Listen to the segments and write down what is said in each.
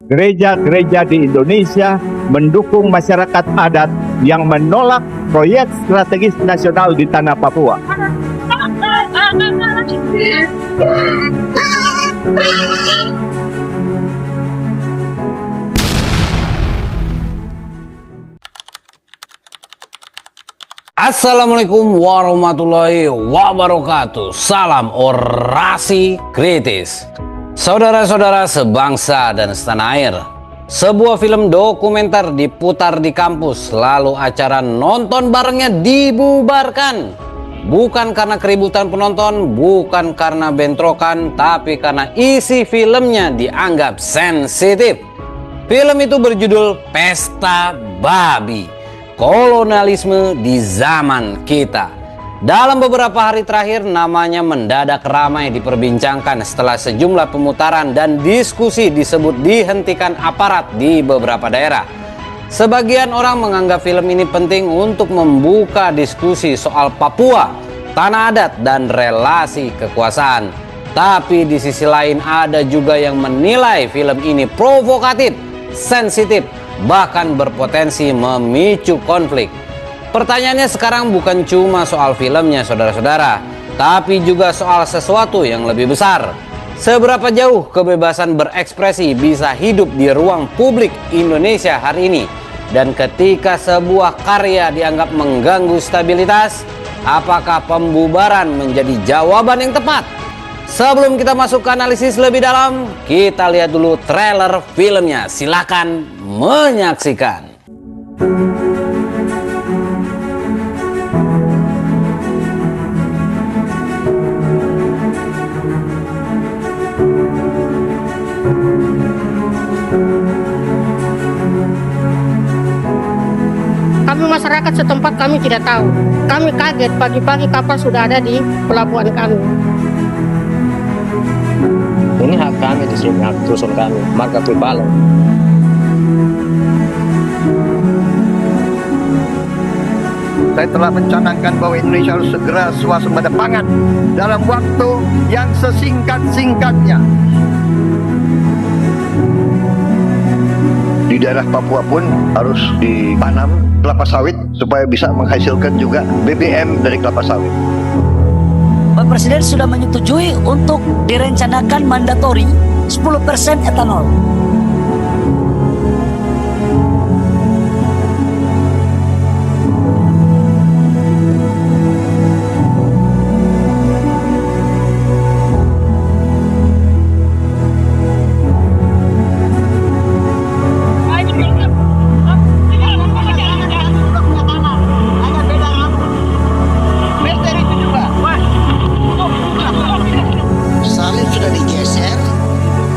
Gereja-gereja di Indonesia mendukung masyarakat adat yang menolak proyek strategis nasional di tanah Papua. Assalamualaikum warahmatullahi wabarakatuh. Salam orasi kritis. Saudara-saudara sebangsa dan setanah air, sebuah film dokumenter diputar di kampus, lalu acara nonton barengnya dibubarkan. Bukan karena keributan penonton, bukan karena bentrokan, tapi karena isi filmnya dianggap sensitif. Film itu berjudul Pesta Babi, kolonialisme di zaman kita. Dalam beberapa hari terakhir, namanya mendadak ramai diperbincangkan setelah sejumlah pemutaran dan diskusi disebut dihentikan aparat di beberapa daerah. Sebagian orang menganggap film ini penting untuk membuka diskusi soal Papua, tanah adat, dan relasi kekuasaan. Tapi di sisi lain ada juga yang menilai film ini provokatif, sensitif, bahkan berpotensi memicu konflik. Pertanyaannya sekarang bukan cuma soal filmnya, saudara-saudara, tapi juga soal sesuatu yang lebih besar. Seberapa jauh kebebasan berekspresi bisa hidup di ruang publik Indonesia hari ini? Dan ketika sebuah karya dianggap mengganggu stabilitas, apakah pembubaran menjadi jawaban yang tepat? Sebelum kita masuk ke analisis lebih dalam, kita lihat dulu trailer filmnya. Silakan menyaksikan. Kami masyarakat setempat kami tidak tahu. Kami kaget pagi-pagi kapal sudah ada di pelabuhan kami. Ini hak kami, di sini hak dusun kami, marga Kuibalo. Saya telah mencanangkan bahwa Indonesia harus segera swasembada pangan dalam waktu yang sesingkat-singkatnya. Di daerah Papua pun harus ditanam kelapa sawit supaya bisa menghasilkan juga BBM dari kelapa sawit. Pak Presiden sudah menyetujui untuk direncanakan mandatori 10% etanol. Salib sudah digeser,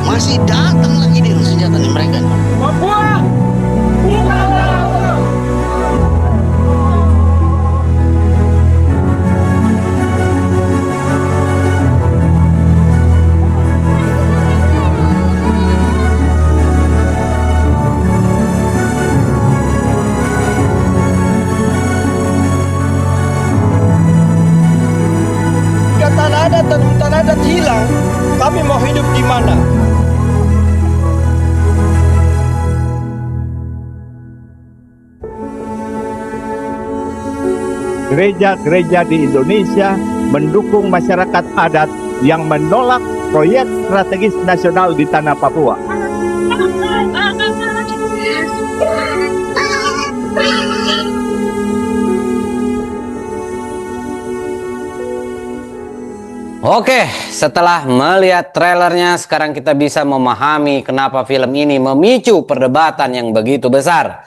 masih datang lagi nih senjata nih mereka. Jika tanah adat dan hutan adat hilang, kami mau hidup di mana? Gereja-gereja di Indonesia mendukung masyarakat adat yang menolak proyek strategis nasional di tanah Papua. Oke, setelah melihat trailernya, sekarang kita bisa memahami kenapa film ini memicu perdebatan yang begitu besar.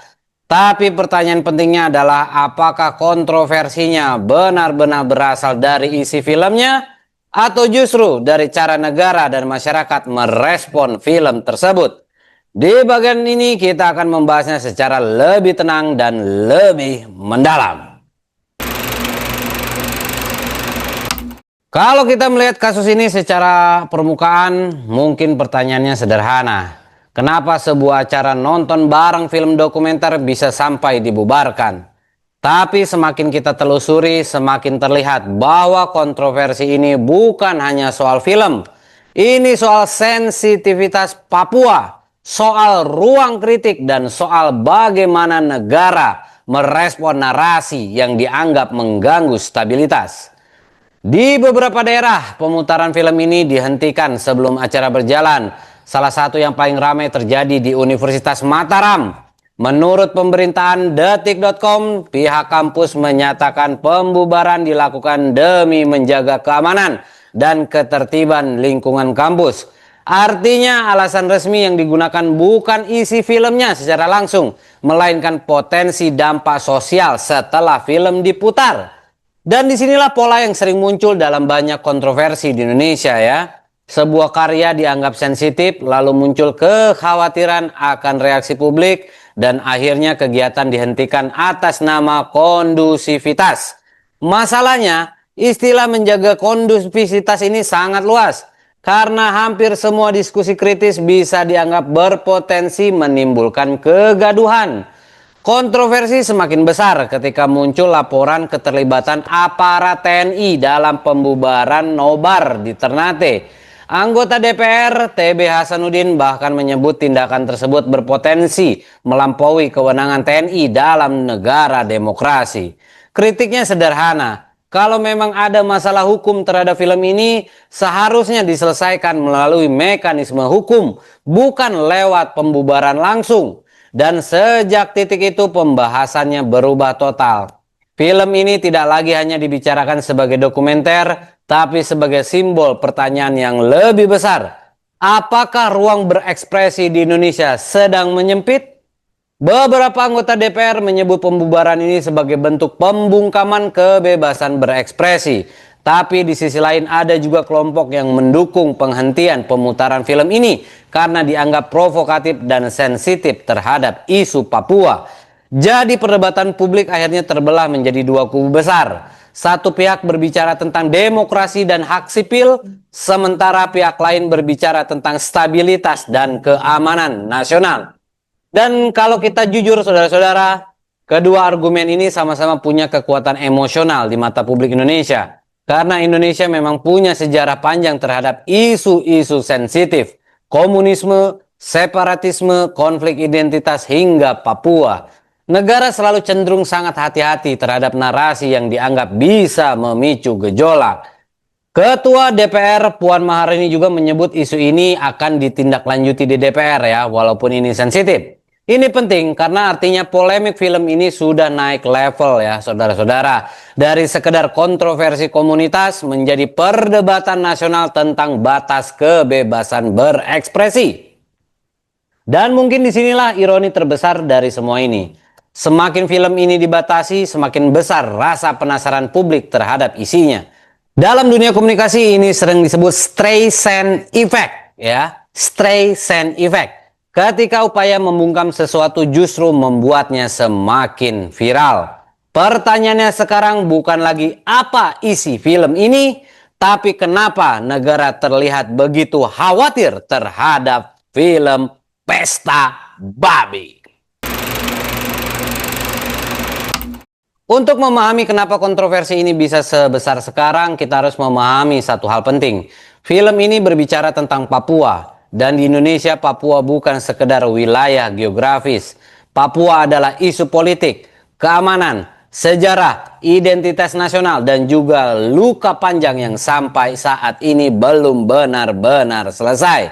Tapi pertanyaan pentingnya adalah apakah kontroversinya benar-benar berasal dari isi filmnya atau justru dari cara negara dan masyarakat merespon film tersebut. Di bagian ini kita akan membahasnya secara lebih tenang dan lebih mendalam. Kalau kita melihat kasus ini secara permukaan, mungkin pertanyaannya sederhana. Kenapa sebuah acara nonton bareng film dokumenter bisa sampai dibubarkan? Tapi semakin kita telusuri, semakin terlihat bahwa kontroversi ini bukan hanya soal film. Ini soal sensitivitas Papua, soal ruang kritik dan soal bagaimana negara merespon narasi yang dianggap mengganggu stabilitas. Di beberapa daerah, pemutaran film ini dihentikan sebelum acara berjalan. Salah satu yang paling ramai terjadi di Universitas Mataram. Menurut pemberitaan detik.com, pihak kampus menyatakan pembubaran dilakukan demi menjaga keamanan dan ketertiban lingkungan kampus. Artinya alasan resmi yang digunakan bukan isi filmnya secara langsung, melainkan potensi dampak sosial setelah film diputar. Dan disinilah pola yang sering muncul dalam banyak kontroversi di Indonesia ya. Sebuah karya dianggap sensitif, lalu muncul kekhawatiran akan reaksi publik, dan akhirnya kegiatan dihentikan atas nama kondusivitas. Masalahnya, istilah menjaga kondusivitas ini sangat luas, karena hampir semua diskusi kritis bisa dianggap berpotensi menimbulkan kegaduhan. Kontroversi semakin besar ketika muncul laporan keterlibatan aparat TNI dalam pembubaran nobar di Ternate. Anggota DPR TB Hasanuddin bahkan menyebut tindakan tersebut berpotensi melampaui kewenangan TNI dalam negara demokrasi. Kritiknya sederhana, kalau memang ada masalah hukum terhadap film ini, seharusnya diselesaikan melalui mekanisme hukum, bukan lewat pembubaran langsung. Dan sejak titik itu pembahasannya berubah total. Film ini tidak lagi hanya dibicarakan sebagai dokumenter, tapi sebagai simbol pertanyaan yang lebih besar. Apakah ruang berekspresi di Indonesia sedang menyempit? Beberapa anggota DPR menyebut pembubaran ini sebagai bentuk pembungkaman kebebasan berekspresi. Tapi di sisi lain ada juga kelompok yang mendukung penghentian pemutaran film ini karena dianggap provokatif dan sensitif terhadap isu Papua. Jadi perdebatan publik akhirnya terbelah menjadi dua kubu besar. Satu pihak berbicara tentang demokrasi dan hak sipil, sementara pihak lain berbicara tentang stabilitas dan keamanan nasional. Dan kalau kita jujur saudara-saudara, kedua argumen ini sama-sama punya kekuatan emosional di mata publik Indonesia. Karena Indonesia memang punya sejarah panjang terhadap isu-isu sensitif, komunisme, separatisme, konflik identitas hingga Papua. Negara selalu cenderung sangat hati-hati terhadap narasi yang dianggap bisa memicu gejolak. Ketua DPR Puan Maharani juga menyebut isu ini akan ditindaklanjuti di DPR ya, walaupun ini sensitif. Ini penting karena artinya polemik film ini sudah naik level ya saudara-saudara. Dari sekedar kontroversi komunitas menjadi perdebatan nasional tentang batas kebebasan berekspresi. Dan mungkin disinilah ironi terbesar dari semua ini. Semakin film ini dibatasi, semakin besar rasa penasaran publik terhadap isinya. Dalam dunia komunikasi ini sering disebut Streisand Effect ya, Streisand Effect. Ketika upaya membungkam sesuatu justru membuatnya semakin viral. Pertanyaannya sekarang bukan lagi apa isi film ini, tapi kenapa negara terlihat begitu khawatir terhadap film Pesta Babi. Untuk memahami kenapa kontroversi ini bisa sebesar sekarang, kita harus memahami satu hal penting. Film ini berbicara tentang Papua. Dan di Indonesia, Papua bukan sekedar wilayah geografis. Papua adalah isu politik, keamanan, sejarah, identitas nasional, dan juga luka panjang yang sampai saat ini belum benar-benar selesai.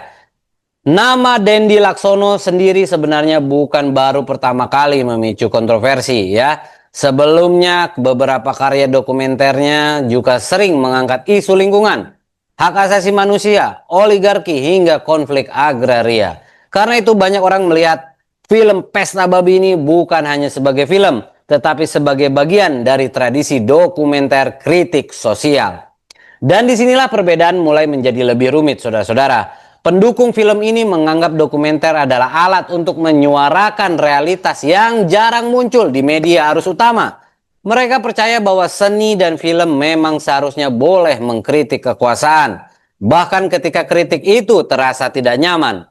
Nama Dendi Laksono sendiri sebenarnya bukan baru pertama kali memicu kontroversi ya. Sebelumnya beberapa karya dokumenternya juga sering mengangkat isu lingkungan, hak asasi manusia, oligarki, hingga konflik agraria. Karena itu banyak orang melihat film Pesta Babi ini bukan hanya sebagai film, tetapi sebagai bagian dari tradisi dokumenter kritik sosial. Dan disinilah perbedaan mulai menjadi lebih rumit saudara-saudara. Pendukung film ini menganggap dokumenter adalah alat untuk menyuarakan realitas yang jarang muncul di media arus utama. Mereka percaya bahwa seni dan film memang seharusnya boleh mengkritik kekuasaan, bahkan ketika kritik itu terasa tidak nyaman.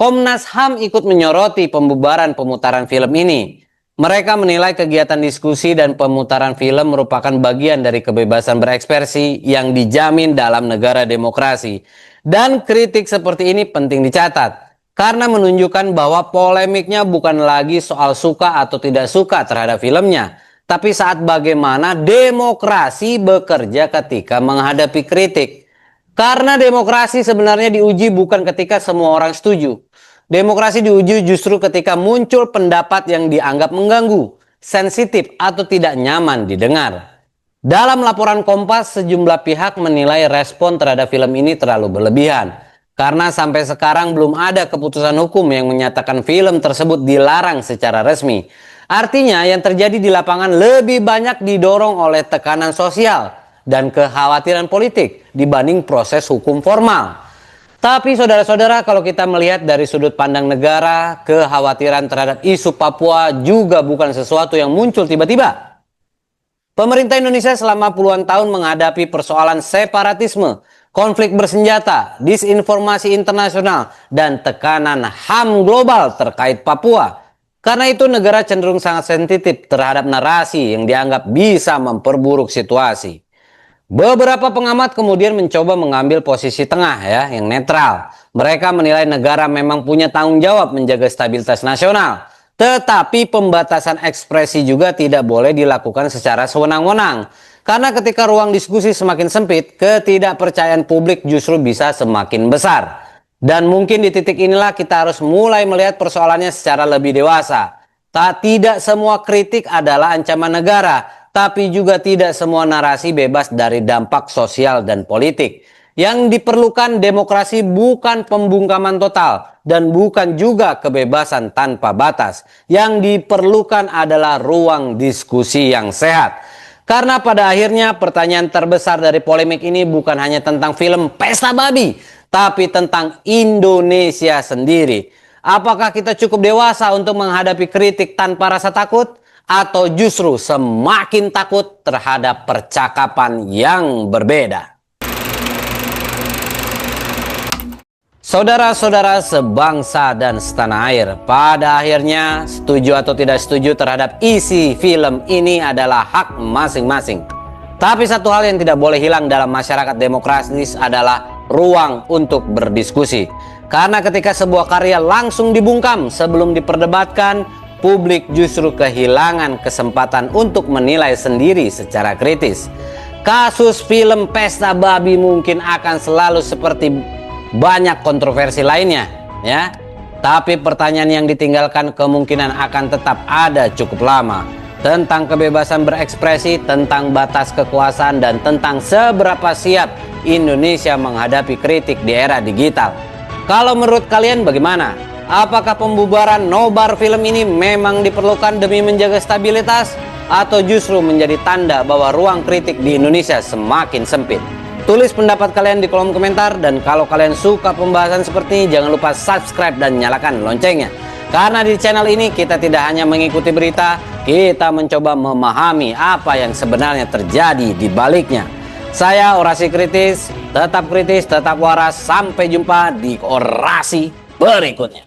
Komnas HAM ikut menyoroti pembubaran pemutaran film ini. Mereka menilai kegiatan diskusi dan pemutaran film merupakan bagian dari kebebasan berekspresi yang dijamin dalam negara demokrasi. Dan kritik seperti ini penting dicatat. karena menunjukkan bahwa polemiknya bukan lagi soal suka atau tidak suka terhadap filmnya, tapi saat bagaimana demokrasi bekerja ketika menghadapi kritik. Karena demokrasi sebenarnya diuji bukan ketika semua orang setuju. Demokrasi diuji justru ketika muncul pendapat yang dianggap mengganggu, sensitif, atau tidak nyaman didengar. Dalam laporan Kompas, sejumlah pihak menilai respon terhadap film ini terlalu berlebihan. Karena sampai sekarang belum ada keputusan hukum yang menyatakan film tersebut dilarang secara resmi. Artinya yang terjadi di lapangan lebih banyak didorong oleh tekanan sosial dan kekhawatiran politik dibanding proses hukum formal. Tapi saudara-saudara, kalau kita melihat dari sudut pandang negara, kekhawatiran terhadap isu Papua juga bukan sesuatu yang muncul tiba-tiba. Pemerintah Indonesia selama puluhan tahun menghadapi persoalan separatisme, konflik bersenjata, disinformasi internasional, dan tekanan HAM global terkait Papua. Karena itu negara cenderung sangat sensitif terhadap narasi yang dianggap bisa memperburuk situasi. Beberapa pengamat kemudian mencoba mengambil posisi tengah yang netral. Mereka menilai negara memang punya tanggung jawab menjaga stabilitas nasional. Tetapi pembatasan ekspresi juga tidak boleh dilakukan secara sewenang-wenang. Karena ketika ruang diskusi semakin sempit, ketidakpercayaan publik justru bisa semakin besar. Dan mungkin di titik inilah kita harus mulai melihat persoalannya secara lebih dewasa. Tidak semua kritik adalah ancaman negara, tapi juga tidak semua narasi bebas dari dampak sosial dan politik. Yang diperlukan demokrasi bukan pembungkaman total dan bukan juga kebebasan tanpa batas. Yang diperlukan adalah ruang diskusi yang sehat. Karena pada akhirnya pertanyaan terbesar dari polemik ini bukan hanya tentang film Pesta Babi, tapi tentang Indonesia sendiri. Apakah kita cukup dewasa untuk menghadapi kritik tanpa rasa takut? Atau justru semakin takut terhadap percakapan yang berbeda? Saudara-saudara sebangsa dan setanah air, pada akhirnya setuju atau tidak setuju terhadap isi film ini adalah hak masing-masing. Tapi satu hal yang tidak boleh hilang dalam masyarakat demokratis adalah ruang untuk berdiskusi. Karena ketika sebuah karya langsung dibungkam sebelum diperdebatkan, publik justru kehilangan kesempatan untuk menilai sendiri secara kritis. Kasus film Pesta Babi mungkin akan selalu seperti banyak kontroversi lainnya, Tapi pertanyaan yang ditinggalkan kemungkinan akan tetap ada cukup lama. Tentang kebebasan berekspresi, tentang batas kekuasaan, dan tentang seberapa siap Indonesia menghadapi kritik di era digital. Kalau menurut kalian bagaimana? Apakah pembubaran nobar film ini memang diperlukan demi menjaga stabilitas? Atau justru menjadi tanda bahwa ruang kritik di Indonesia semakin sempit? Tulis pendapat kalian di kolom komentar, dan kalau kalian suka pembahasan seperti ini jangan lupa subscribe dan nyalakan loncengnya. Karena di channel ini kita tidak hanya mengikuti berita, kita mencoba memahami apa yang sebenarnya terjadi di baliknya. Saya Orasi Kritis, tetap waras, sampai jumpa di orasi berikutnya.